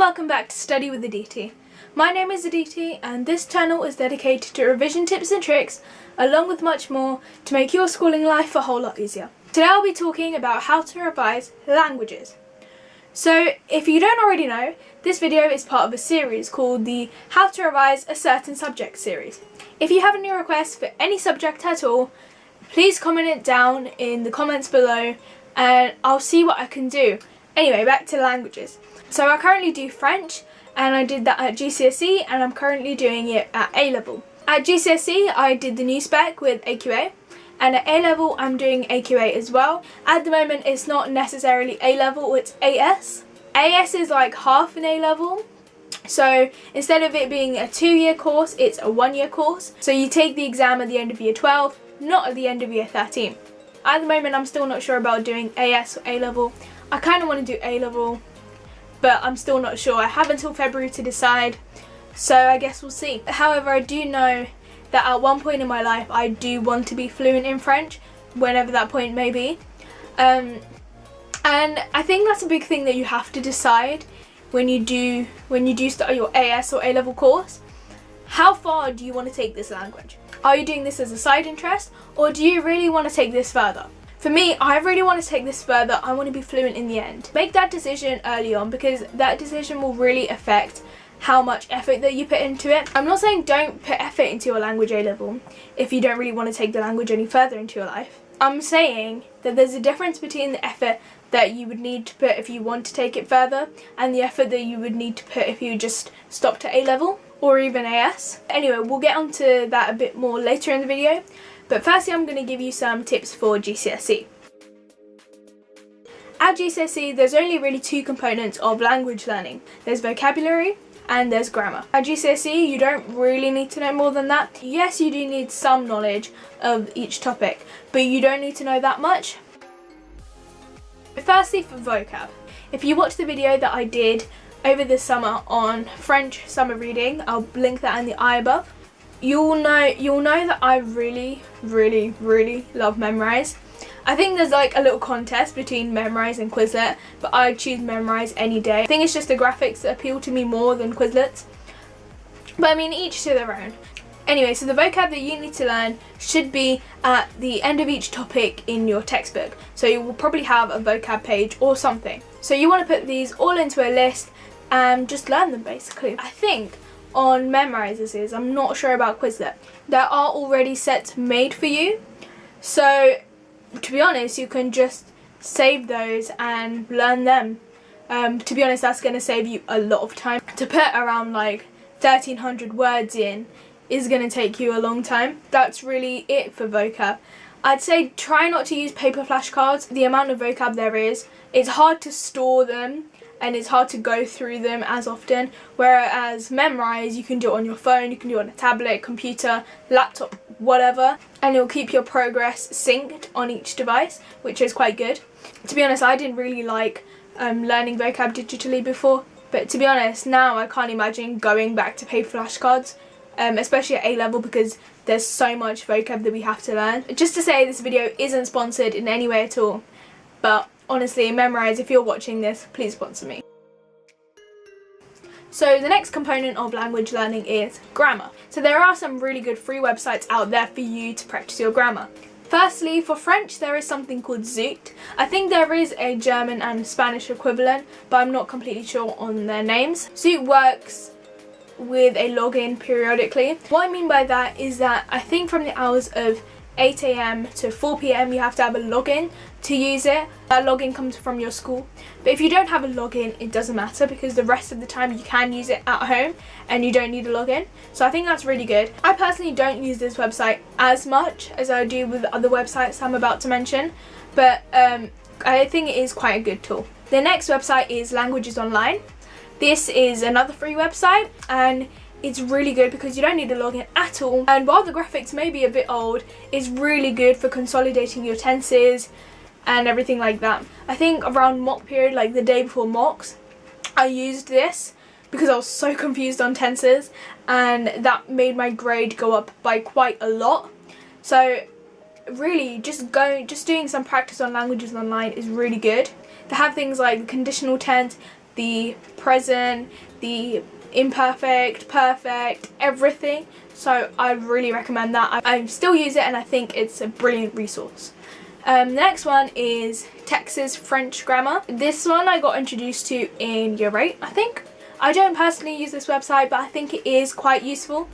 welcome back to Study With Additti. My name is Additti and this channel is dedicated to revision tips and tricks along with much more to make your schooling life a whole lot easier. Today I'll be talking about how to revise languages. So if you don't already know, this video is part of a series called the How to Revise a Certain Subject series. If you have any requests for any subject at all, please comment it down in the comments below and I'll see what I can do. Anyway, back to languages. So I currently do French and I did that at GCSE and I'm currently doing it at A-level. At GCSE I did the new spec with AQA and at A-level I'm doing AQA as well. At the moment it's not necessarily A-level, it's AS. AS is like half an A-level. So instead of it being a 2-year course, it's a 1-year course. So you take the exam at the end of year 12, not at the end of year 13. At the moment I'm still not sure about doing AS or A-level. I kind of want to do A-level, but I'm still not sure. I have until February to decide, so I guess we'll see. However, I do know that at one point in my life I do want to be fluent in French, whenever that point may be. And I think that's a big thing that you have to decide when you do start your AS or A-level course. How far do you want to take this language? Are you doing this as a side interest, or do you really want to take this further? For me, I really want to take this further. I want to be fluent in the end. Make that decision early on because that decision will really affect how much effort that you put into it. I'm not saying don't put effort into your language A-level if you don't really want to take the language any further into your life. I'm saying that there's a difference between the effort that you would need to put if you want to take it further and the effort that you would need to put if you just stopped at A-level or even AS. Anyway, we'll get onto that a bit more later in the video. But firstly, I'm going to give you some tips for GCSE. At GCSE, there's only really 2 components of language learning. There's vocabulary and there's grammar. At GCSE, you don't really need to know more than that. Yes, you do need some knowledge of each topic, but you don't need to know that much. Firstly, for vocab. If you watch the video that I did over the summer on French summer reading, I'll link that in the eye above. You'll know that I really love Memrise. I think there's like a little contest between Memrise and Quizlet, but I choose Memrise any day. I think it's just the graphics that appeal to me more than Quizlet's. But I mean, each to their own. Anyway, so the vocab that you need to learn should be at the end of each topic in your textbook. So you will probably have a vocab page or something. So you want to put these all into a list and just learn them basically. I think on Memrise this is, I'm not sure about Quizlet. There are already sets made for you. So to be honest, you can just save those and learn them. To be honest, that's going to save you a lot of time. To put around like 1300 words in is going to take you a long time. That's really it for vocab. I'd say try not to use paper flashcards. The amount of vocab there is, it's hard to store them and it's hard to go through them as often, whereas Memrise, you can do it on your phone, you can do it on a tablet, computer, laptop, whatever, and it'll keep your progress synced on each device, which is quite good. To be honest, I didn't really like learning vocab digitally before, but to be honest, now I can't imagine going back to paper flashcards, especially at A-level, because there's so much vocab that we have to learn. Just to say, this video isn't sponsored in any way at all, but honestly, Memrise, if you're watching this, please sponsor me. So the next component of language learning is grammar. So there are some really good free websites out there for you to practice your grammar. Firstly, for French, there is something called Zoot. I think there is a German and Spanish equivalent, but I'm not completely sure on their names. Zoot works with a login periodically. What I mean by that is that I think from the hours of 8 AM to 4 PM you have to have a login to use it. That login comes from your school. But if you don't have a login, it doesn't matter because the rest of the time you can use it at home and you don't need a login. So I think that's really good. I personally don't use this website as much as I do with other websites I'm about to mention, but I think it is quite a good tool. The next website is Languages Online. This is another free website and it's really good because you don't need a login at all, and while the graphics may be a bit old, it's really good for consolidating your tenses and everything like that. I think around mock period, like the day before mocks, I used this because I was so confused on tenses and that made my grade go up by quite a lot. So really just doing some practice on Languages Online is really good. They have things like conditional tense, the present, the imperfect, perfect, everything. So I really recommend that. I still use it and I think it's a brilliant resource. The next one is Texas French Grammar. This one I got introduced to in year 8, I think. I don't personally use this website, but I think it is quite useful.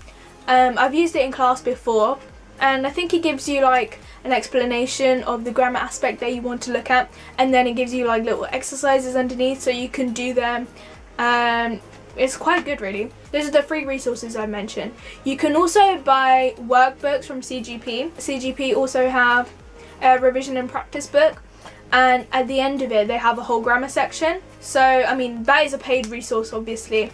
I've used it in class before, and I think it gives you like an explanation of the grammar aspect that you want to look at, and then it gives you like little exercises underneath so you can do them. It's quite good really. Those are the free resources I mentioned. You can also buy workbooks from CGP. CGP also have a revision and practice book, and at the end of it they have a whole grammar section. So I mean, that is a paid resource obviously,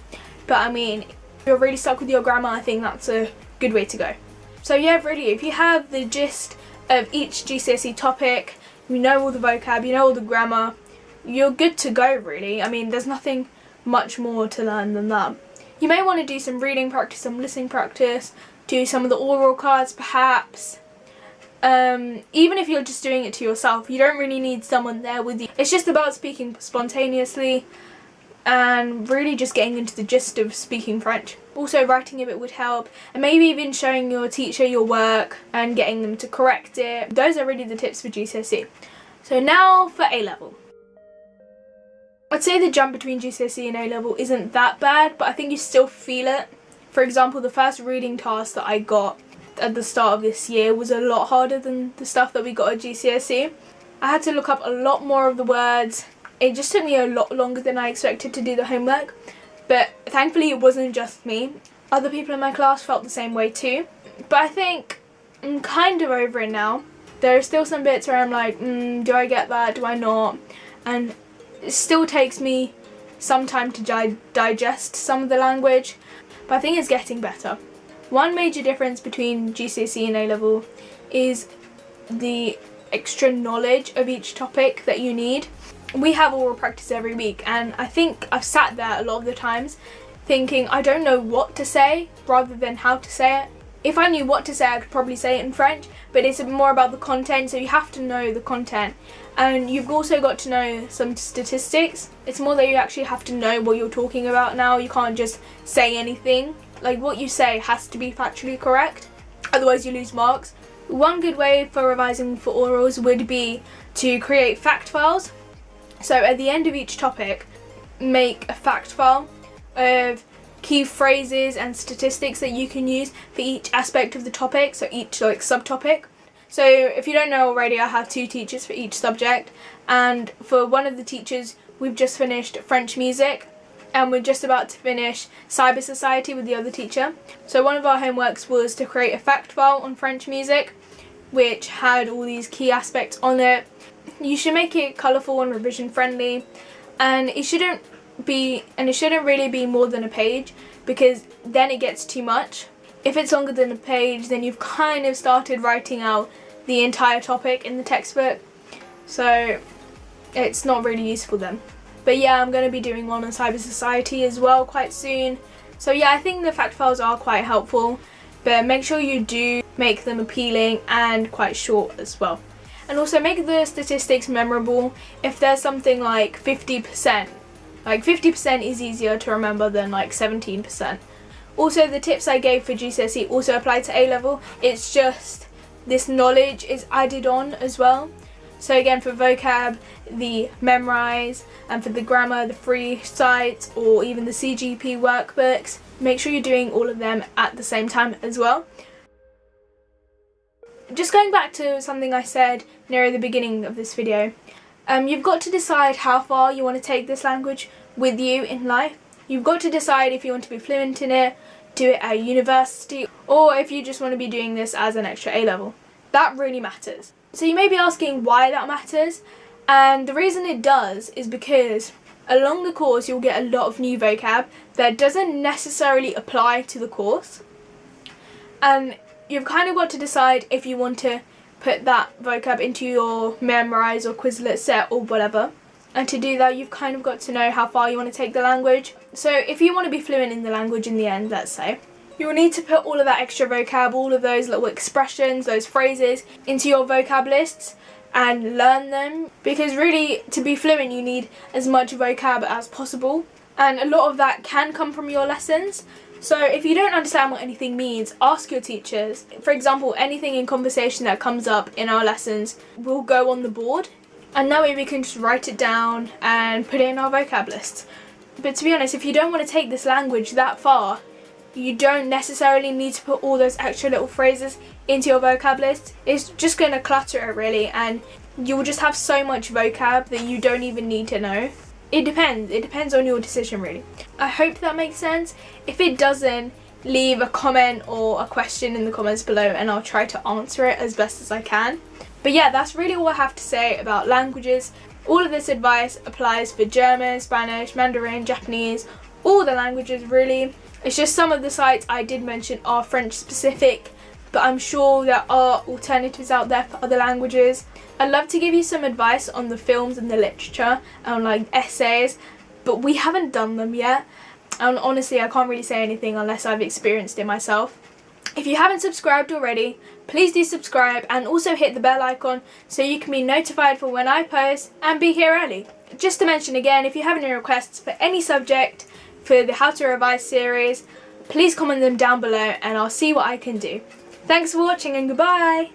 but I mean, if you're really stuck with your grammar, I think that's a good way to go. So yeah, really, if you have the gist of each GCSE topic, you know all the vocab, you know all the grammar, you're good to go really. I mean, there's nothing much more to learn than that. You may want to do some reading practice, some listening practice, do some of the oral cards perhaps. Even if you're just doing it to yourself, you don't really need someone there with you. It's just about speaking spontaneously and really just getting into the gist of speaking French. Also, writing a bit would help, and maybe even showing your teacher your work and getting them to correct it. Those are really the tips for GCSE. So now for A-level. I'd say the jump between GCSE and A-level isn't that bad, but I think you still feel it. For example, the first reading task that I got at the start of this year was a lot harder than the stuff that we got at GCSE. I had to look up a lot more of the words. It just took me a lot longer than I expected to do the homework, but thankfully it wasn't just me. Other people in my class felt the same way too. But I think I'm kind of over it now. There are still some bits where I'm like, do I get that, do I not? And it still takes me some time to digest some of the language, but I think it's getting better. One major difference between GCSE and A-level is the extra knowledge of each topic that you need. We have oral practice every week, and I think I've sat there a lot of the times thinking I don't know what to say rather than how to say it. If I knew what to say, I could probably say it in French, but it's more about the content, so you have to know the content. And you've also got to know some statistics. It's more that you actually have to know what you're talking about now. You can't just say anything. Like, what you say has to be factually correct, otherwise you lose marks. One good way for revising for orals would be to create fact files. So at the end of each topic, make a fact file of key phrases and statistics that you can use for each aspect of the topic, so each like subtopic. So if you don't know already, I have 2 teachers for each subject, and for one of the teachers we've just finished French music, and we're just about to finish cyber society with the other teacher. So one of our homeworks was to create a fact file on French music, which had all these key aspects on it. You should make it colourful and revision friendly, and it shouldn't really be more than a page, because then it gets too much. If it's longer than a page, then you've kind of started writing out the entire topic in the textbook, so it's not really useful then. But yeah, I'm going to be doing one on cyber society as well quite soon. So yeah, I think the fact files are quite helpful, but make sure you do make them appealing and quite short as well. And also make the statistics memorable. If there's something like 50%, like 50% is easier to remember than like 17%. Also, the tips I gave for GCSE also apply to A-level. It's just this knowledge is added on as well. So again, for vocab, the memorize, and for the grammar, the free sites or even the CGP workbooks. Make sure you're doing all of them at the same time as well. Just going back to something I said near the beginning of this video, you've got to decide how far you want to take this language with you in life. You've got to decide if you want to be fluent in it, do it at university, or if you just want to be doing this as an extra A-level. That really matters. So you may be asking why that matters, and the reason it does is because along the course you'll get a lot of new vocab that doesn't necessarily apply to the course, and you've kind of got to decide if you want to put that vocab into your Memrise or Quizlet set or whatever. And to do that, you've kind of got to know how far you want to take the language. So if you want to be fluent in the language in the end, let's say, you'll need to put all of that extra vocab, all of those little expressions, those phrases into your vocab lists. and learn them, because really to be fluent you need as much vocab as possible, and a lot of that can come from your lessons. So if you don't understand what anything means, ask your teachers. For example, anything in conversation that comes up in our lessons will go on the board, and that way we can just write it down and put it in our vocab list. But to be honest, if you don't want to take this language that far, you don't necessarily need to put all those extra little phrases into your vocab list. It's just going to clutter it really, and you will just have so much vocab that you don't even need to know. It depends on your decision really. I hope that makes sense. If it doesn't, leave a comment or a question in the comments below and I'll try to answer it as best as I can. But yeah, that's really all I have to say about languages. All of this advice applies for German, Spanish, Mandarin, Japanese, all the languages really. It's just some of the sites I did mention are French specific, but I'm sure there are alternatives out there for other languages. I'd love to give you some advice on the films and the literature and like essays, but we haven't done them yet. And honestly, I can't really say anything unless I've experienced it myself. If you haven't subscribed already, please do subscribe and also hit the bell icon so you can be notified for when I post and be here early. Just to mention again, if you have any requests for any subject for the How to Revise series, please comment them down below and I'll see what I can do. Thanks for watching and goodbye!